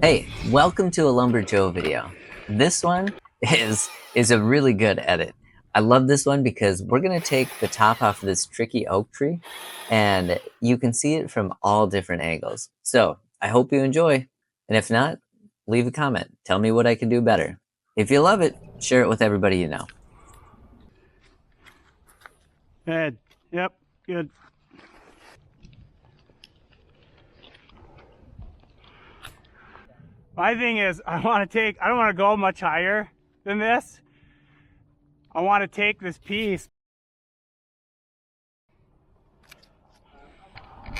Hey, welcome to a Lumber Joe video. This one is a really good edit. I love this one because we're gonna take the top off of this tricky oak tree and you can see it from all different angles. So I hope you enjoy, and if not, leave a comment. Tell me what I can do better. If you love it, share it with everybody you know. Good. Yep, good. My thing is, I don't want to go much higher than this. I want to take this piece.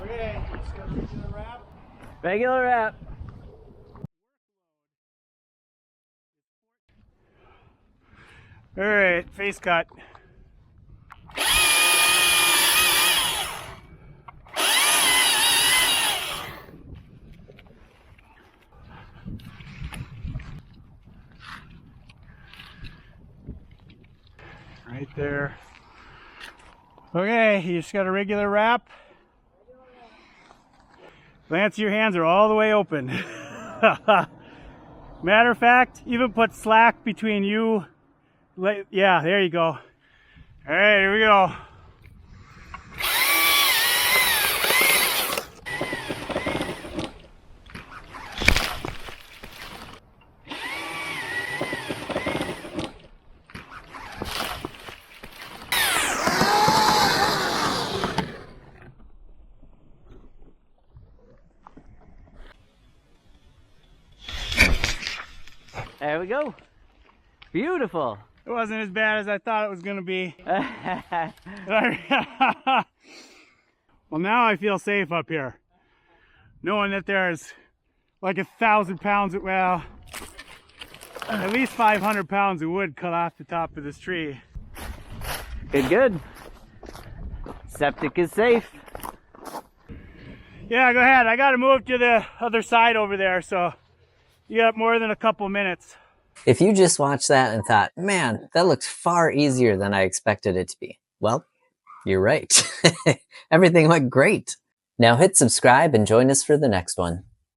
Okay, just got a regular wrap. Regular wrap. All right, face cut. Right there. Okay, you just got a regular wrap. Lance, your hands are all the way open. Matter of fact, even put slack between you. Yeah, there you go. All right, here we go. There we go. Beautiful. It wasn't as bad as I thought it was going to be. Well, now I feel safe up here, knowing that there's like 1,000 pounds, well, at least 500 pounds of wood cut off the top of this tree. Good, good. Septic is safe. Yeah, go ahead. I got to move to the other side over there, so you got more than a couple minutes. If you just watched that and thought, man, that looks far easier than I expected it to be, well, you're right. Everything went great. Now hit subscribe and join us for the next one.